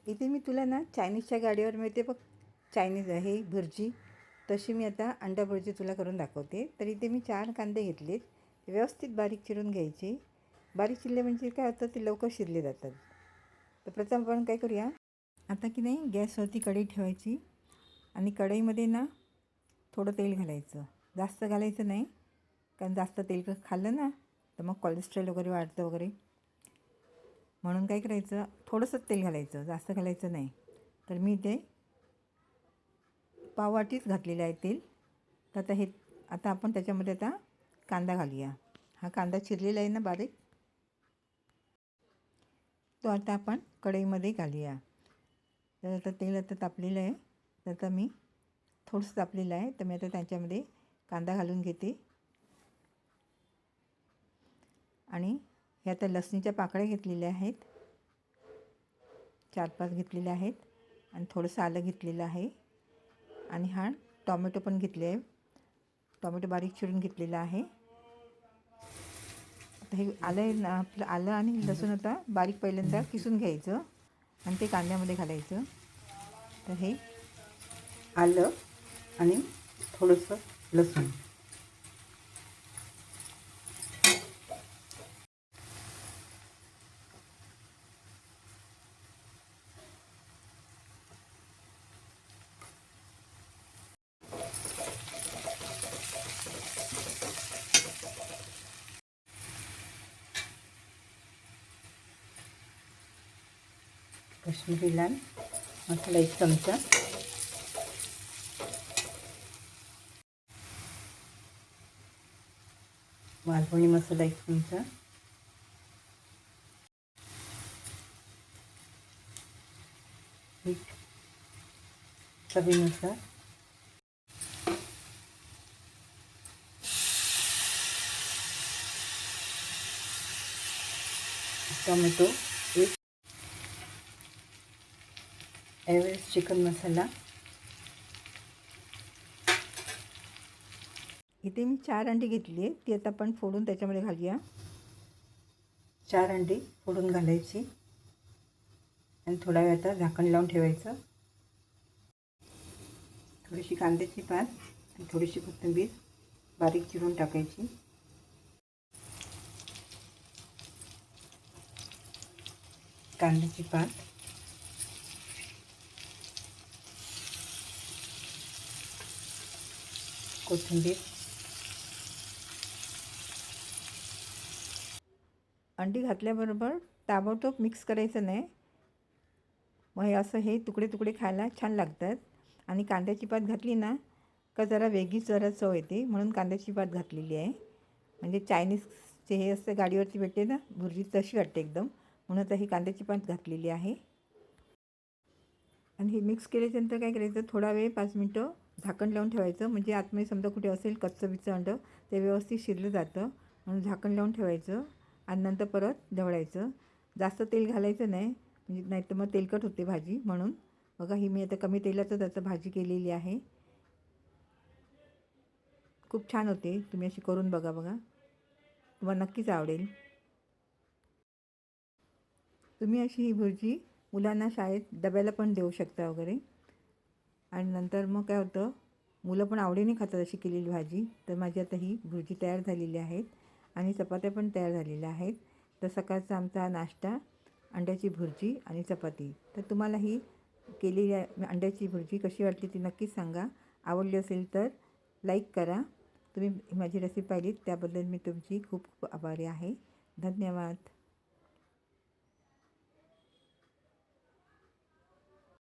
इथे मी तुला ना चायनीजच्या गाडीवर मिळते बघ, चायनीज आहे भुर्जी, तशी मी आता अंडा भुर्जी तुला करून दाखवते. तर इथे मी 4 कांदे घेतलेत, व्यवस्थित बारीक चिरून घ्यायचे. बारीक चिरले म्हणजे काय होतं, ते लवकर शिरले जातात. तर प्रथम आपण काय करूया, आता की नाही गॅसवरती कढई ठेवायची आणि कढईमध्ये ना थोडं तेल घालायचं. जास्त घालायचं नाही, कारण जास्त तेल खाल्लं ना तर मग कोलेस्ट्रॉल वगैरे वाढतं वगैरे. म्हणून काय करायचं, थोडंसंच तेल घालायचं, जास्त घालायचं नाही. तर मी ते पाववाटीच घातलेलं आहे तेल. तर आता आपण त्याच्यामध्ये आता कांदा घालूया. हा कांदा चिरलेला आहे ना बारीक, तो आता आपण कढईमध्ये घालूया. तर आता तेल आता तापलेलं आहे. तर आता मी थोडंसं तापलेलं आहे, तर मी आता त्याच्यामध्ये कांदा घालून घेते. आणि हे आता लसणीच्या पाकळ्या घेतलेल्या आहेत, 4-5 घेतलेल्या आहेत. आणि थोडंसं आलं घेतलेलं आहे. आणि हा टॉमॅटो पण घेतले आहे, टॉमॅटो बारीक चिरून घेतलेला आहे. आता हे आपलं आलं आणि लसूण आता बारीक पहिल्यांदा किसून घ्यायचं आणि ते कांद्यामध्ये घालायचं. तर हे आलं आणि थोडंसं लसूण, काश्मीरी लाल मसाला 1 चमचा, मालवणी मसाला 1 चमचा, मीठ चवीनुसार, टोमॅटो 1, एव्हरेस्ट चिकन मसाला. इथे मी 4 अंडी घेतली आहे, ती आता आपण फोडून त्याच्यामध्ये घालूया. 4 अंडी फोडून घालायची आणि थोडा वेळ आता झाकण लावून ठेवायचं. थोडीशी कांद्याची पात आणि थोडीशी कोथिंबीर बारीक चिरून टाकायची. कांद्याची पात, कोथिंबीर, अंडी घातल्याबरोबर ताबडतोब मिक्स करायचं नाही. मग हे तुकडे तुकडे खायला छान लागतात. आणि कांद्याची पात घातली ना का जरा वेगळीच जरा चव येते, म्हणून कांद्याची पात घातलेली आहे. म्हणजे चायनीजचे हे असते गाडीवरची भेटते ना भुर्जी, तशी वाटते एकदम, म्हणून आता ही कांद्याची पात घातलेली आहे. आणि हे मिक्स केल्याच्यानंतर काय करायचं, थोडा वेळ 5 मिनटं झाकण लावून ठेवायचं. म्हणजे आतमध्ये समजा कुठे असेल कच्चं बिच्चं अंडं, ते व्यवस्थित शिरलं जातं, म्हणून झाकण लावून ठेवायचं. आणि नंतर परत ढवळायचं. जास्त तेल घालायचं नाही, म्हणजे नाहीतर मग तेलकट होते भाजी. म्हणून बघा, ही मी आता कमी तेलातच आता भाजी केलेली आहे. खूप छान होते, तुम्ही अशी करून बघा. तुम्हाला नक्कीच आवडेल. तुम्ही अशी ही भुर्जी मुलांना शाळेत डब्याला पण देऊ शकता वगैरे. आणि नंतर मग काय होतं, मुलं पण आवडीने खातात अशी केलेली भाजी. तर माझी आता ही भुर्जी तयार झालेली आहेत आणि चपात्या पण तयार झालेल्या आहेत. तर सकाळचा आमचा नाश्ता अंड्याची भुर्जी आणि चपाती. तर तुम्हाला ही केलेली अंड्याची भुर्जी कशी वाटली ती नक्कीच सांगा. आवडली असेल तर लाईक करा. तुम्ही माझी रेसिपी पाहिलीत त्याबद्दल मी तुमची खूप खूप आभारी आहे. धन्यवाद.